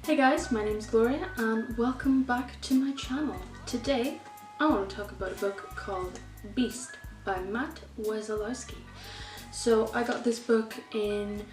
Hey guys, my name is Gloria and welcome back to my channel. Today I want to talk about a book called Beast by Matt Wesolowski. So I got this book in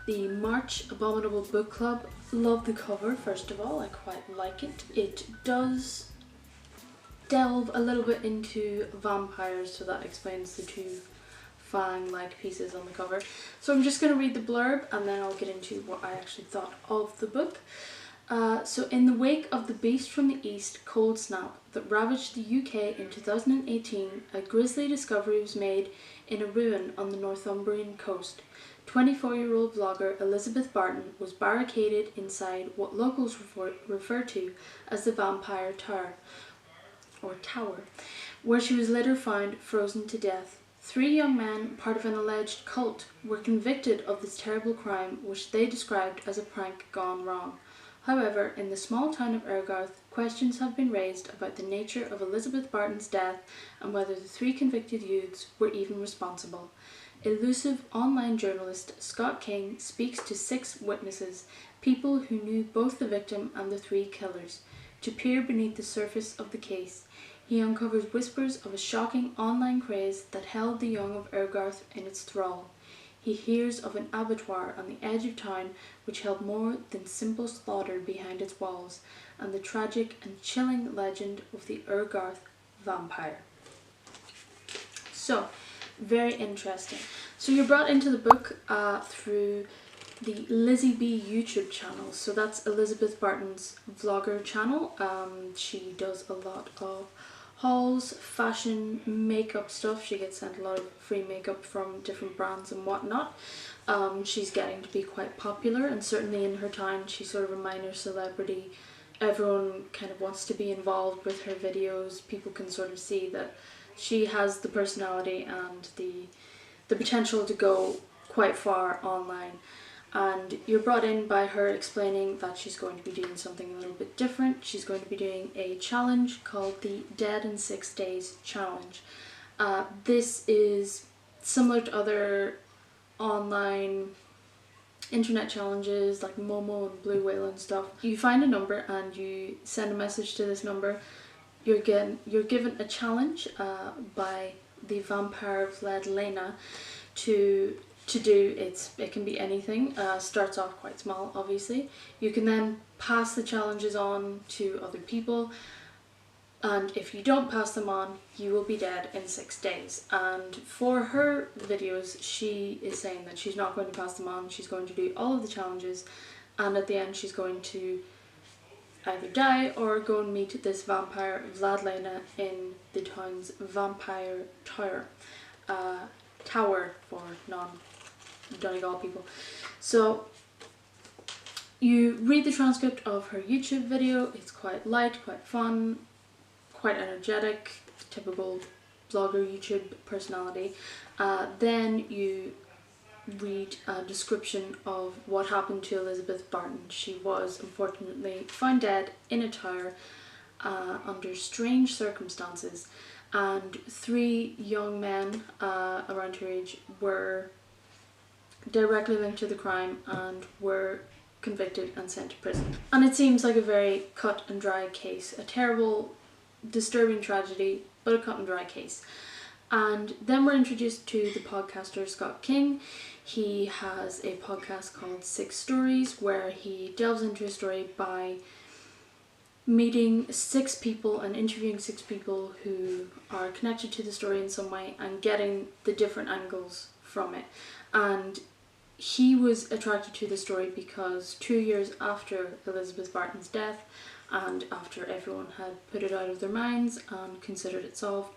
the March Abominable Book Club. Love the cover, first of all, I quite like it. It does delve a little bit into vampires, so that explains the two fang-like pieces on the cover. So I'm just going to read the blurb and then I'll get into what I actually thought of the book. So in the wake of the beast from the east, cold snap, that ravaged the UK in 2018, a grisly discovery was made in a ruin on the Northumbrian coast. 24-year-old vlogger Elizabeth Barton was barricaded inside what locals refer to as the Vampire Tower, where she was later found frozen to death. 3 young men, part of an alleged cult, were convicted of this terrible crime, which they described as a prank gone wrong. However, in the small town of Ergarth, questions have been raised about the nature of Elizabeth Barton's death and whether the 3 convicted youths were even responsible. Elusive online journalist Scott King speaks to 6 witnesses, people who knew both the victim and the 3 killers. To peer beneath the surface of the case, he uncovers whispers of a shocking online craze that held the young of Ergarth in its thrall. He hears of an abattoir on the edge of town which held more than simple slaughter behind its walls, and the tragic and chilling legend of the Ergarth vampire. So, very interesting. So you're brought into the book through the Lizzie B YouTube channel. So that's Elizabeth Barton's vlogger channel. She does a lot of hauls, fashion, makeup stuff. She gets sent a lot of free makeup from different brands and whatnot. She's getting to be quite popular, and certainly in her town she's sort of a minor celebrity. Everyone kind of wants to be involved with her videos. People can sort of see that she has the personality and the potential to go quite far online. And you're brought in by her explaining that she's going to be doing something a little bit different. She's going to be doing a challenge called the Dead in 6 Days Challenge. This is similar to other online internet challenges like Momo and Blue Whale and stuff. You find a number and you send a message to this number. You're given a challenge by the vampire-led Lena to do. It can be anything. Starts off quite small, obviously. You can then pass the challenges on to other people, and if you don't pass them on, you will be dead in 6 days. And for her videos, she is saying that she's not going to pass them on. She's going to do all of the challenges, and at the end she's going to either die or go and meet this vampire Vladlena in the town's Vampire Tower. Tower for non-Donegal people. So you read the transcript of her YouTube video. It's quite light, quite fun, quite energetic, typical blogger YouTube personality. Then you read a description of what happened to Elizabeth Barton. She was unfortunately found dead in a tower under strange circumstances, and 3 young men around her age were directly linked to the crime and were convicted and sent to prison. And it seems like a very cut and dry case, a terrible, disturbing tragedy, but a cut and dry case. And then we're introduced to the podcaster Scott King. He has a podcast called 6 Stories, where he delves into a story by meeting 6 people and interviewing 6 people who are connected to the story in some way and getting the different angles from it. And he was attracted to the story because 2 years after Elizabeth Barton's death, and after everyone had put it out of their minds and considered it solved,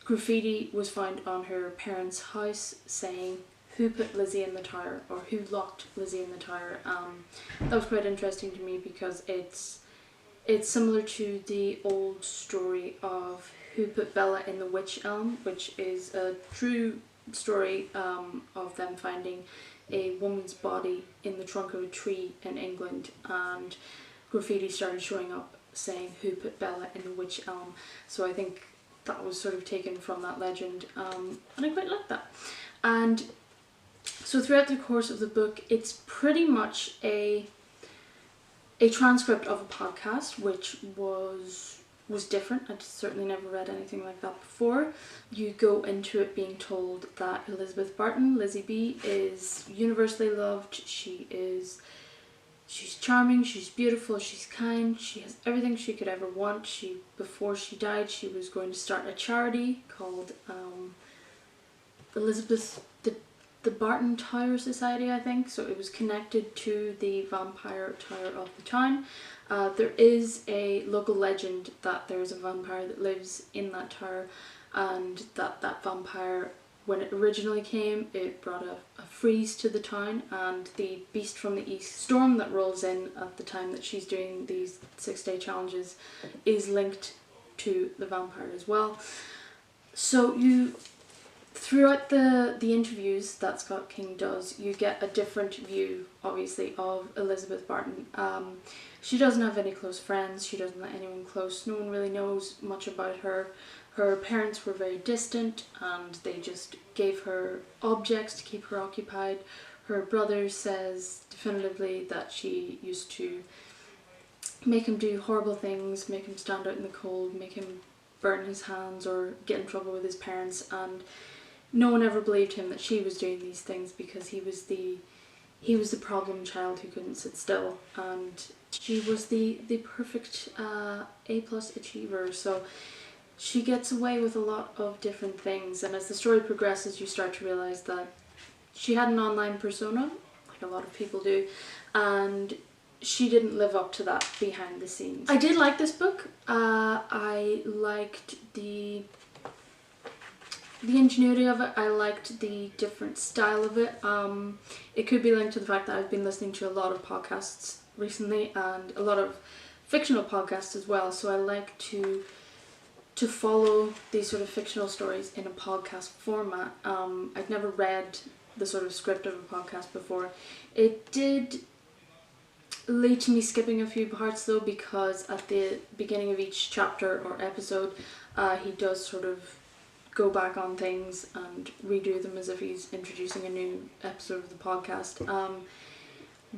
graffiti was found on her parents' house saying, "Who put Lizzie in the tower?" or "Who locked Lizzie in the tower?" That was quite interesting to me because it's similar to the old story of Who Put Bella in the Witch Elm, which is a true story of them finding a woman's body in the trunk of a tree in England, and graffiti started showing up saying "Who put Bella in the Witch Elm?" So I think that was sort of taken from that legend, and I quite like that. And so throughout the course of the book, it's pretty much a a transcript of a podcast, which was different. I'd certainly never read anything like that before. You go into it being told that Elizabeth Barton, Lizzie B, is universally loved. She's charming, she's beautiful, she's kind, she has everything she could ever want. Before she died, she was going to start a charity called the Barton Tower Society, I think. So it was connected to the vampire tower of the town. There is a local legend that there is a vampire that lives in that tower, and that vampire, when it originally came, it brought a freeze to the town, and the beast from the east, storm that rolls in at the time that she's doing these 6-day challenges, is linked to the vampire as well. So throughout the interviews that Scott King does, you get a different view, obviously, of Elizabeth Barton. She doesn't have any close friends, she doesn't let anyone close, no one really knows much about her. Her parents were very distant and they just gave her objects to keep her occupied. Her brother says definitively that she used to make him do horrible things, make him stand out in the cold, make him burn his hands or get in trouble with his parents, and no one ever believed him that she was doing these things because he was the problem child who couldn't sit still, and she was the perfect A+ achiever. So she gets away with a lot of different things, and as the story progresses you start to realise that she had an online persona, like a lot of people do, and she didn't live up to that behind the scenes. I did like this book. I liked the ingenuity of it. I liked the different style of it. It could be linked to the fact that I've been listening to a lot of podcasts recently, and a lot of fictional podcasts as well, so I like to follow these sort of fictional stories in a podcast format. I'd never read the sort of script of a podcast before. It did lead to me skipping a few parts though, because at the beginning of each chapter or episode he does sort of go back on things and redo them as if he's introducing a new episode of the podcast,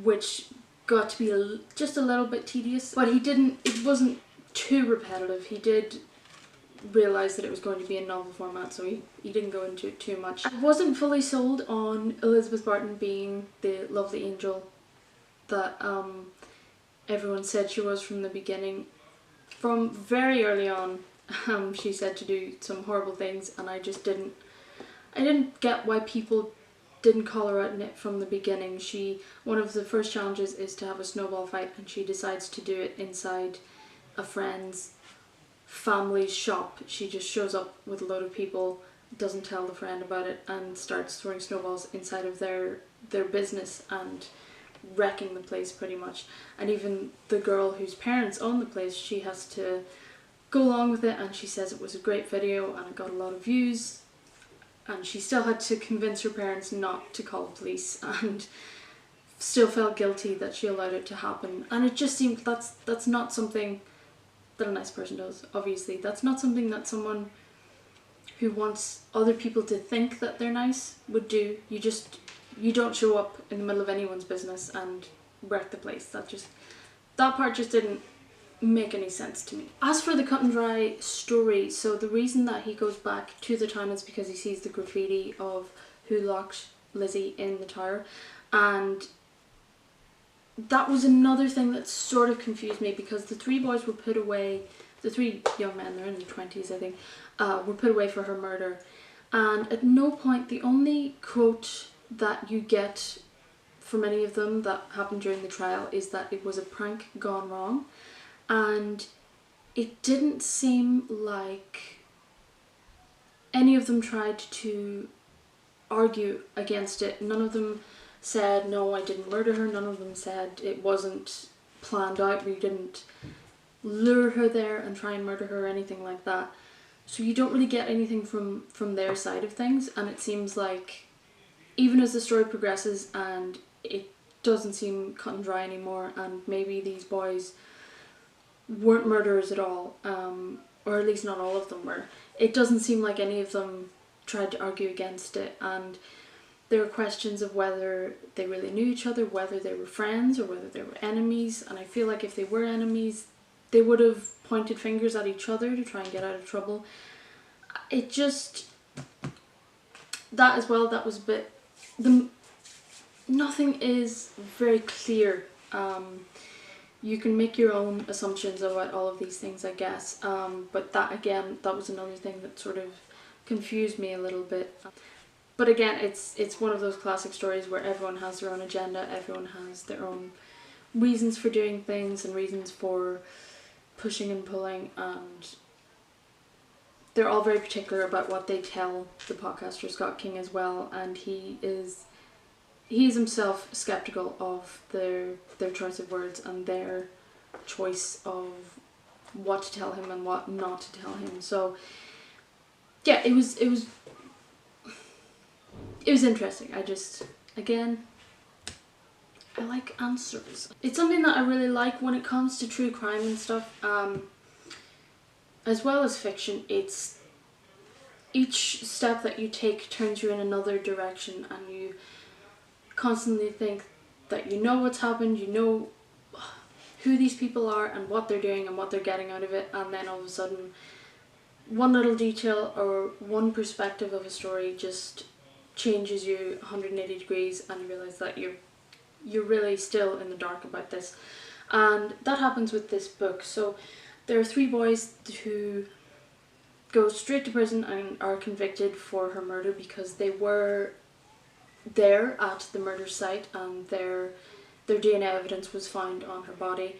which got to be just a little bit tedious, but it wasn't too repetitive. He did realise that it was going to be a novel format, so he didn't go into it too much. I wasn't fully sold on Elizabeth Barton being the lovely angel that everyone said she was from the beginning. From very early on, she said to do some horrible things, and I didn't get why people didn't call her out in it from the beginning. One of the first challenges is to have a snowball fight, and she decides to do it inside a friend's family's shop. She just shows up with a load of people, doesn't tell the friend about it, and starts throwing snowballs inside of their business and wrecking the place pretty much. And even the girl whose parents own the place, she has to go along with it, and she says it was a great video and it got a lot of views, and she still had to convince her parents not to call the police, and still felt guilty that she allowed it to happen. And it just seemed that's not something that a nice person does, obviously. That's not something that someone who wants other people to think that they're nice would do. You don't show up in the middle of anyone's business and wreck the place. That part just didn't make any sense to me. As for the cut and dry story, so the reason that he goes back to the town is because he sees the graffiti of who locked Lizzie in the tower, and that was another thing that sort of confused me, because the three boys were put away, the three young men, they're in their 20s I think, were put away for her murder, and at no point, the only quote that you get from any of them that happened during the trial is that it was a prank gone wrong, and it didn't seem like any of them tried to argue against it. None of them said, no, I didn't murder her. None of them said it wasn't planned out, we didn't lure her there and try and murder her or anything like that. So you don't really get anything from their side of things, and it seems like even as the story progresses and it doesn't seem cut and dry anymore, and maybe these boys weren't murderers at all, or at least not all of them were, it doesn't seem like any of them tried to argue against it. And there were questions of whether they really knew each other, whether they were friends or whether they were enemies. And I feel like if they were enemies, they would have pointed fingers at each other to try and get out of trouble. It just, that as well, that was a bit, nothing is very clear. You can make your own assumptions about all of these things, I guess. But that, again, that was another thing that sort of confused me a little bit. But again, it's one of those classic stories where everyone has their own agenda, everyone has their own reasons for doing things and reasons for pushing and pulling, and they're all very particular about what they tell the podcaster Scott King as well, and he is himself skeptical of their choice of words and their choice of what to tell him and what not to tell him. So yeah, it was interesting. I just, again, I like answers. It's something that I really like when it comes to true crime and stuff, as well as fiction. It's each step that you take turns you in another direction, and you constantly think that you know what's happened, you know who these people are and what they're doing and what they're getting out of it, and then all of a sudden one little detail or one perspective of a story just changes you 180 degrees, and you realise that you're really still in the dark about this. And that happens with this book. So there are 3 boys who go straight to prison and are convicted for her murder because they were there at the murder site, and their DNA evidence was found on her body.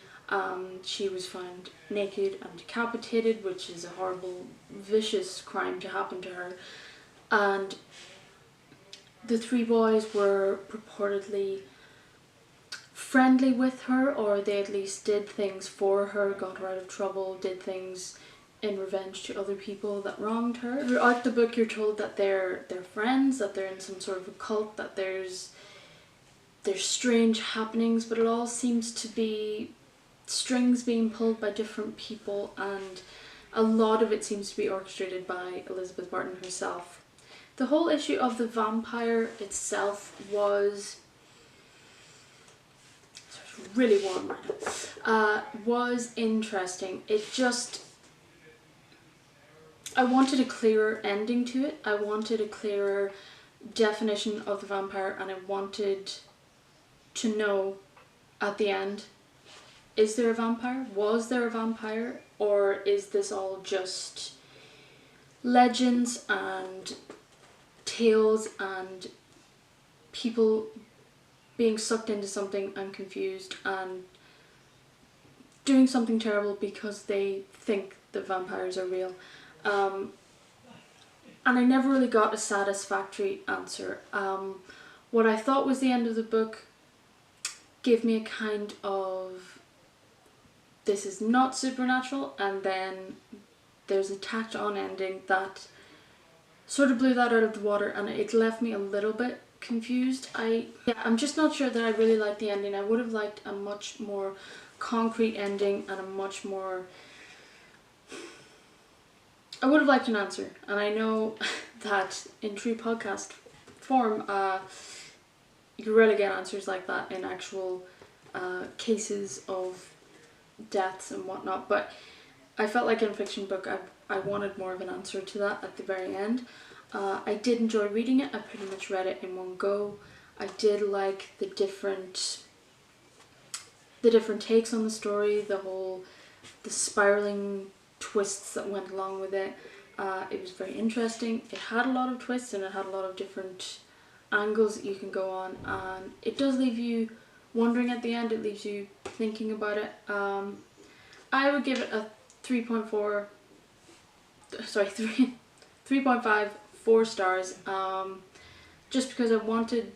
She was found naked and decapitated, which is a horrible, vicious crime to happen to her. And the 3 boys were purportedly friendly with her, or they at least did things for her, got her out of trouble, did things in revenge to other people that wronged her. Throughout the book, you're told that they're friends, that they're in some sort of a cult, that there's strange happenings, but it all seems to be strings being pulled by different people, and a lot of it seems to be orchestrated by Elizabeth Barton herself. The whole issue of the vampire itself was really warm right now. Was interesting. It just, I wanted a clearer ending to it. I wanted a clearer definition of the vampire, and I wanted to know at the end, is there a vampire? Was there a vampire? Or is this all just legends and tales and people being sucked into something and confused and doing something terrible because they think that vampires are real? And I never really got a satisfactory answer. What I thought was the end of the book gave me a kind of, this is not supernatural, and then there's a tacked on ending that sort of blew that out of the water, and it left me a little bit confused. I'm just not sure that I really liked the ending. I would have liked a much more concrete ending and a much more, I would have liked an answer. And I know that in true podcast form, you rarely get answers like that in actual cases of deaths and whatnot, but I felt like in a fiction book I wanted more of an answer to that at the very end. I did enjoy reading it. I pretty much read it in one go. I did like the different takes on the story, the spiraling twists that went along with it. It was very interesting. It had a lot of twists and it had a lot of different angles that you can go on, and it does leave you wondering at the end. It leaves you thinking about it. I would give it a 3.5, 4 stars, just because I wanted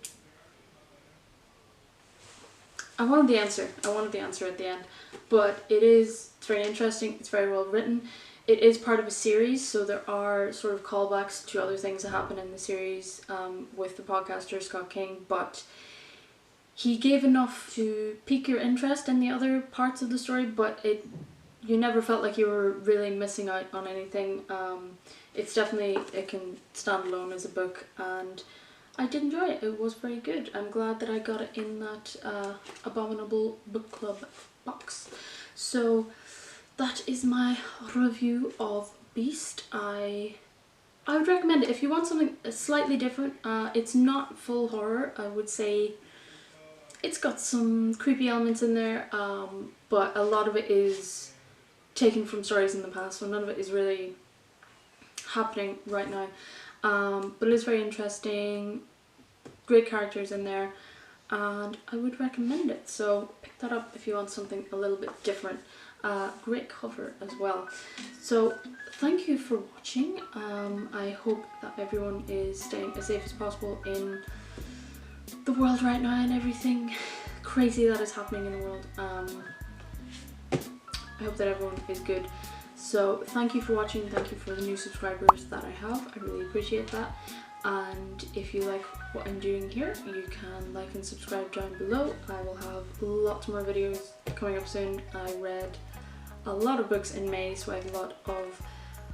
the answer. I wanted the answer at the end, but it's very interesting. It's very well written. It is part of a series, so there are sort of callbacks to other things that happen in the series with the podcaster Scott King, but he gave enough to pique your interest in the other parts of the story, but you never felt like you were really missing out on anything. It's definitely, it can stand alone as a book, and I did enjoy it. It was very good. I'm glad that I got it in that Abominable Book Club box. So that is my review of Beast. I would recommend it if you want something slightly different. It's not full horror. I would say it's got some creepy elements in there, but a lot of it is taken from stories in the past, so none of it is really happening right now. But it is very interesting, great characters in there, and I would recommend it. So pick that up if you want something a little bit different. Great cover as well. So thank you for watching. I hope that everyone is staying as safe as possible in the world right now and everything crazy that is happening in the world. I hope that everyone is good. So thank you for watching. Thank you for the new subscribers that I have. I really appreciate that. And if you like what I'm doing here, you can like and subscribe down below. I will have lots more videos coming up soon. I read a lot of books in May, so I have a lot of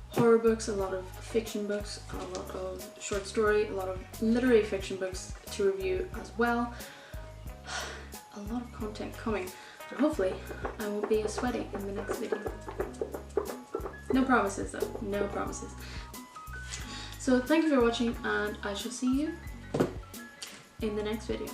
horror books, a lot of fiction books, a lot of short story, a lot of literary fiction books to review as well. A lot of content coming, and hopefully I won't be as sweaty in the next video. No promises though, no promises. So thank you for watching, and I shall see you in the next video.